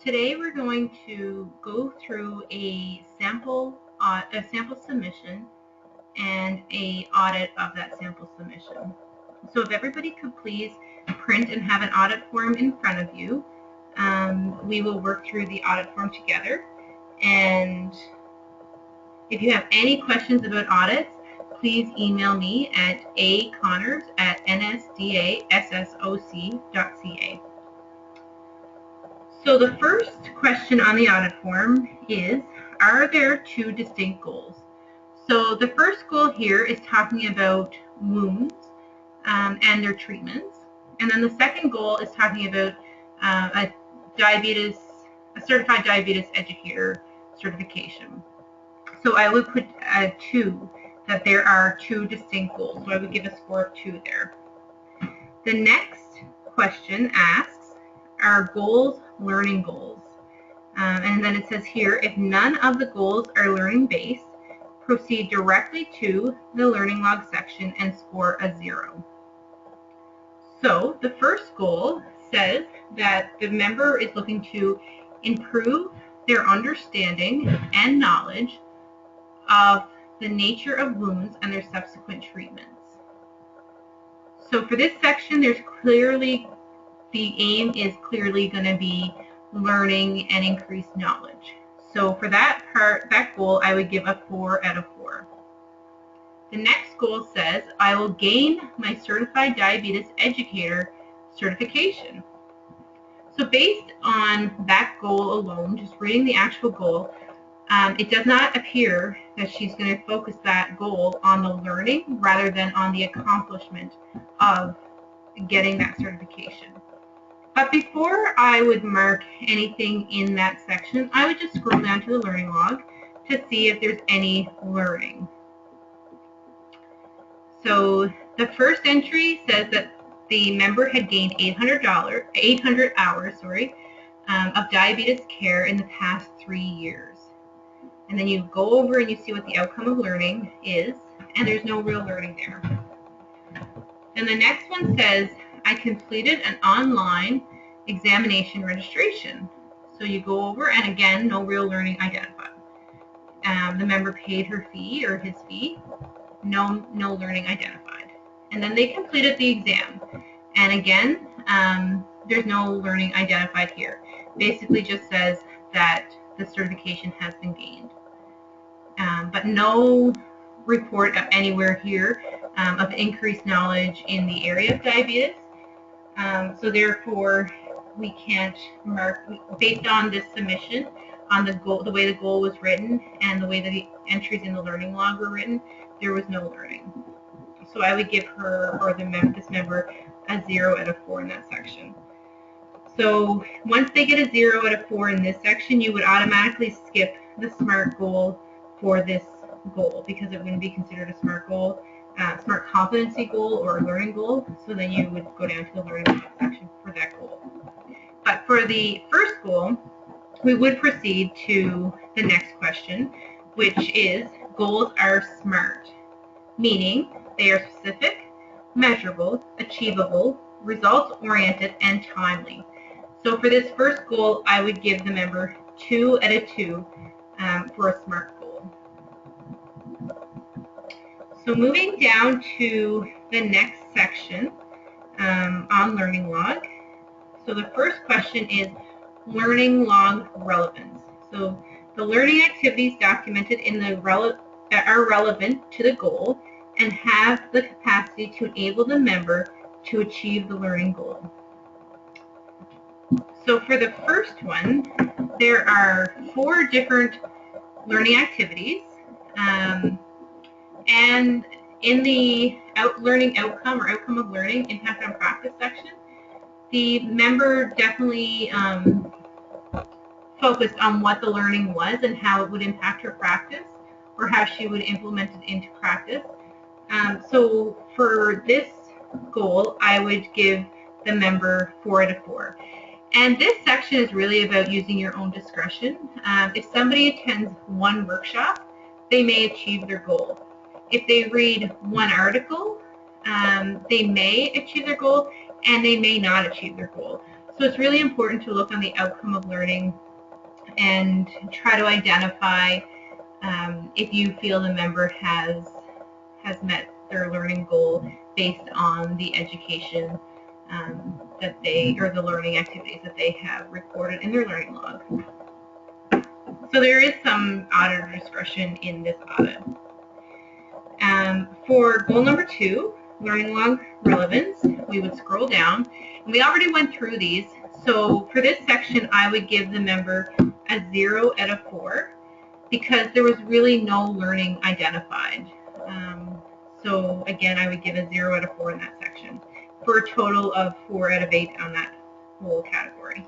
Today we're going to go through a sample submission and a audit of that sample submission. So if everybody could please print and have an audit form in front of you, we will work through the audit form together. And if you have any questions about audits, please email me at aconnors@nsdaassoc.ca. So the first question on the audit form is, are there two distinct goals? So the first goal here is talking about wounds and their treatments. And then the second goal is talking about a certified diabetes educator certification. So I would put that there are two distinct goals. So I would give a score of 2 there. The next question asks, are goals learning goals? And then it says here, if none of the goals are learning based, proceed directly to the learning log section and score a 0. So the first goal says that the member is looking to improve their understanding and knowledge of the nature of wounds and their subsequent treatments. So for this section, the aim is clearly going to be learning and increased knowledge. So for that goal, I would give a 4 out of 4. The next goal says, I will gain my certified diabetes educator certification. So based on that goal alone, just reading the actual goal, it does not appear that she's going to focus that goal on the learning rather than on the accomplishment of getting that certification. But before I would mark anything in that section, I would just scroll down to the learning log to see if there's any learning. So the first entry says that the member had gained 800 hours of diabetes care in the past 3 years. And then you go over and you see what the outcome of learning is, and there's no real learning there. And the next one says, I completed an online examination registration. So you go over, and again, no real learning identified. The member paid her fee or his fee, no learning identified. And then they completed the exam. And again, there's no learning identified here. Basically just says that the certification has been gained. But no report of anywhere here of increased knowledge in the area of diabetes. So therefore, we can't mark, based on this submission, on the goal, the way the goal was written and the way that the entries in the learning log were written, there was no learning. So I would give her or this member a 0 out of 4 in that section. So once they get a 0 out of 4 in this section, you would automatically skip the SMART goal for this goal because it wouldn't be considered a SMART goal, SMART competency goal or a learning goal. So then you would go down to the learning section for that goal. But for the first goal, we would proceed to the next question, which is goals are SMART, meaning they are specific, measurable, achievable, results-oriented, and timely. So for this first goal, I would give the member 2 out of 2 for a SMART goal. So moving down to the next section on learning log. So the first question is learning log relevance. So the learning activities documented in the are relevant to the goal and have the capacity to enable the member to achieve the learning goal. So for the first one, there are 4 different learning activities, and in the learning outcome or outcome of learning impact on practice section, the member definitely focused on what the learning was and how it would impact her practice or how she would implement it into practice. So for this goal, I would give the member 4 out of 4. And this section is really about using your own discretion. If somebody attends 1 workshop, they may achieve their goal. If they read 1 article, they may achieve their goal and they may not achieve their goal. So it's really important to look on the outcome of learning and try to identify if you feel the member has met their learning goal based on the education that they, or the learning activities that they have recorded in their learning log. So there is some auditor discretion in this audit. For goal number 2, learning log relevance, we would scroll down. And we already went through these. So for this section, I would give the member a 0 out of 4 because there was really no learning identified. So again, I would give a 0 out of 4 in that section for a total of 4 out of 8 on that whole category.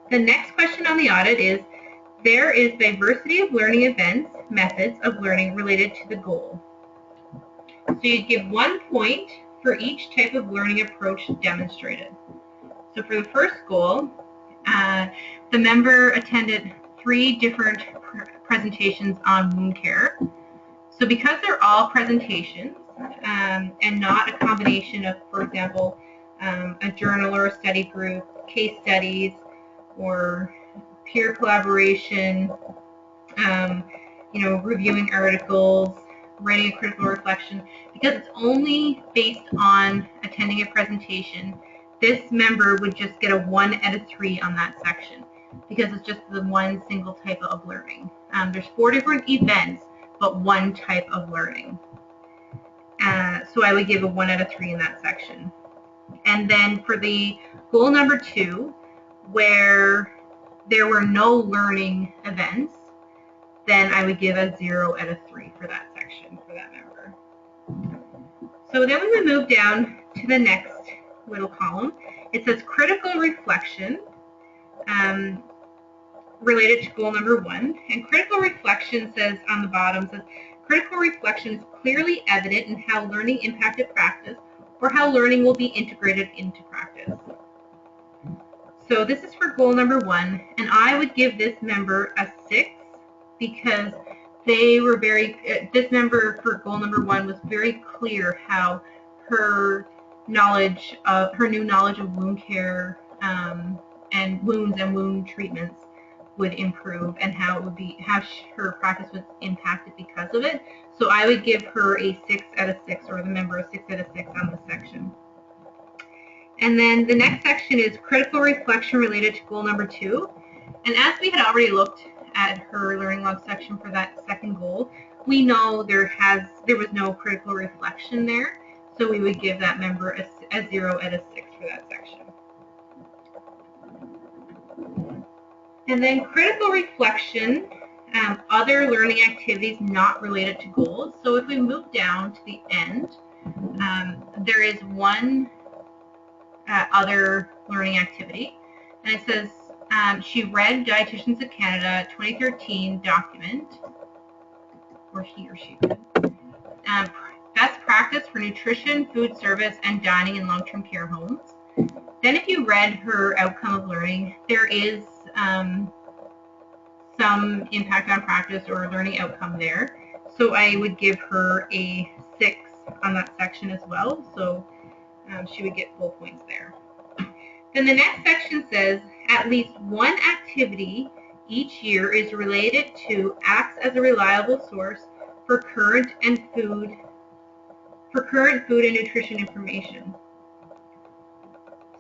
The next question on the audit is, there is diversity of learning events, methods of learning related to the goal. So you'd give 1 point for each type of learning approach demonstrated. So for the first goal, the member attended 3 different presentations on wound care. So because they're all presentations and not a combination of, for example, a journal or a study group, case studies, or peer collaboration, reviewing articles, writing a critical reflection, because it's only based on attending a presentation, this member would just get a 1 out of 3 on that section because it's just the one single type of learning. There's 4 different events, but 1 type of learning. So I would give a 1 out of 3 in that section. And then for the goal number 2, where there were no learning events, then I would give a 0 out of 3 for that section, for that member. So then we would move down to the next little column. It says critical reflection related to goal number 1. And critical reflection says on the bottom, says critical reflection is clearly evident in how learning impacted practice or how learning will be integrated into practice. So this is for goal number 1, and I would give this member a 6 because they were this member for goal number 1 was very clear how her new knowledge of wound care and wounds and wound treatments would improve, and how her practice was impacted because of it. So I would give her a 6 out of 6, or the member a 6 out of 6 on this section. And then the next section is critical reflection related to goal number 2. And as we had already looked at her learning log section for that second goal, we know there was no critical reflection there. So we would give that member a 0 out of 6 for that section. And then critical reflection, other learning activities not related to goals. So if we move down to the end, there is one other learning activity, and it says she read Dietitians of Canada 2013 document, or he or she did, best practice for nutrition, food service, and dining in long-term care homes. Then if you read her outcome of learning, there is some impact on practice or learning outcome there. So I would give her a 6 on that section as well. So she would get full points there. Then the next section says at least one activity each year is related to acts as a reliable source for current food and nutrition information.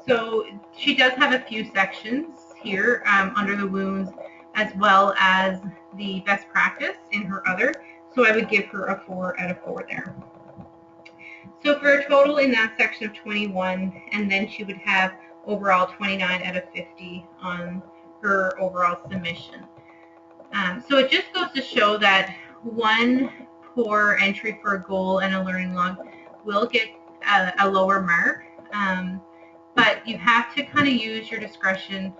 So she does have a few sections here under the wounds, as well as the best practice in her other. So I would give her a 4 out of 4 there. So for a total in that section of 21, and then she would have overall 29 out of 50 on her overall submission. So it just goes to show that one poor entry for a goal and a learning log will get a lower mark, but you have to kind of use your discretion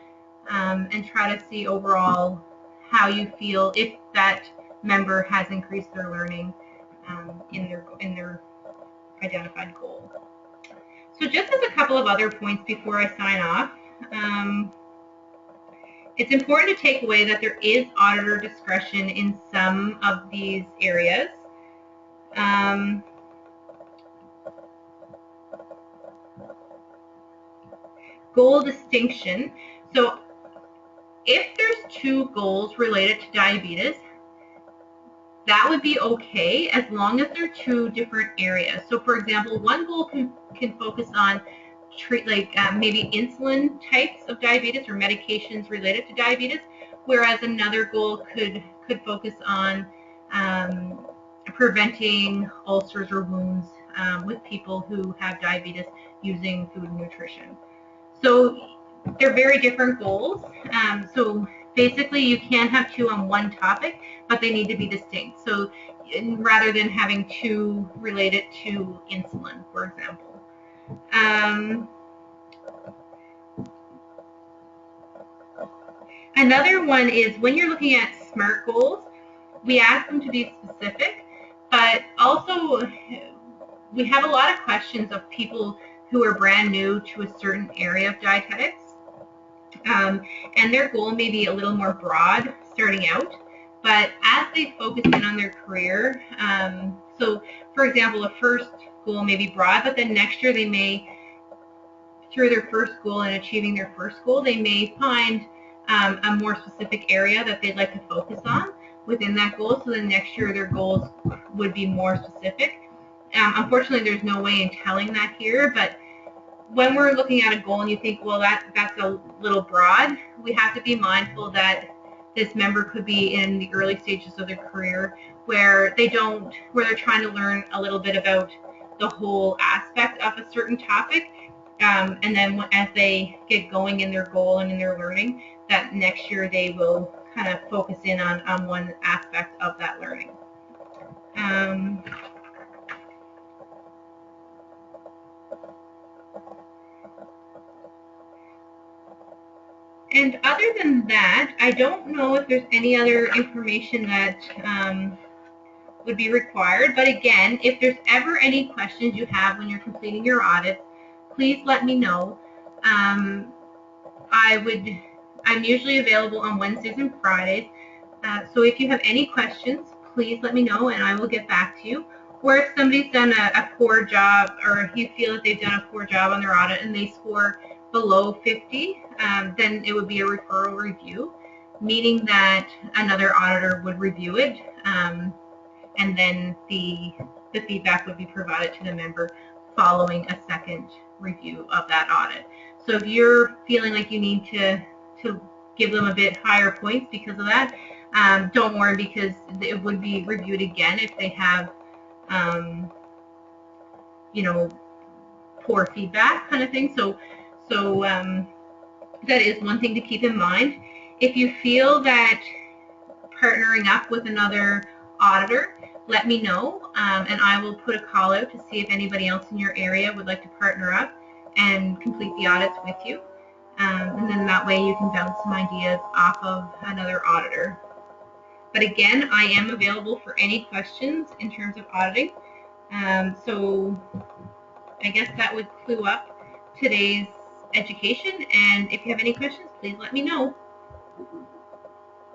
and try to see overall how you feel if that member has increased their learning in their identified goal. So just as a couple of other points before I sign off, it's important to take away that there is auditor discretion in some of these areas. Goal distinction. So if there's 2 goals related to diabetes, that would be okay as long as they're 2 different areas. So for example, one goal can focus on maybe insulin types of diabetes or medications related to diabetes, whereas another goal could focus on preventing ulcers or wounds with people who have diabetes using food and nutrition. So they're very different goals. So basically you can have 2 on one topic, but they need to be distinct. So rather than having 2 related to insulin, for example. Another one is when you're looking at SMART goals, we ask them to be specific, but also we have a lot of questions of people who are brand new to a certain area of dietetics, and their goal may be a little more broad starting out, but as they focus in on their career, so for example, a first goal may be broad, but then next year they may, through their first goal and achieving their first goal, they may find a more specific area that they'd like to focus on within that goal. So then next year their goals would be more specific. Unfortunately, there's no way in telling that here, but when we're looking at a goal and you think, well, that's a little broad, we have to be mindful that this member could be in the early stages of their career where they're trying to learn a little bit about the whole aspect of a certain topic. And then as they get going in their goal and in their learning, that next year they will kind of focus in on one aspect of that learning. And other than that, I don't know if there's any other information that would be required. But again, if there's ever any questions you have when you're completing your audits, please let me know. I'm usually available on Wednesdays and Fridays. So if you have any questions, please let me know and I will get back to you. Or if somebody's done a poor job, or if you feel that they've done a poor job on their audit and they score below 50, then it would be a referral review, meaning that another auditor would review it, and then the feedback would be provided to the member following a second review of that audit. So if you're feeling like you need to give them a bit higher points because of that, don't worry, because it would be reviewed again if they have poor feedback kind of thing. So that is one thing to keep in mind. If you feel that partnering up with another auditor, let me know, and I will put a call out to see if anybody else in your area would like to partner up and complete the audits with you. And then that way you can bounce some ideas off of another auditor. But again, I am available for any questions in terms of auditing. So I guess that would clue up today's education. And if you have any questions, please let me know.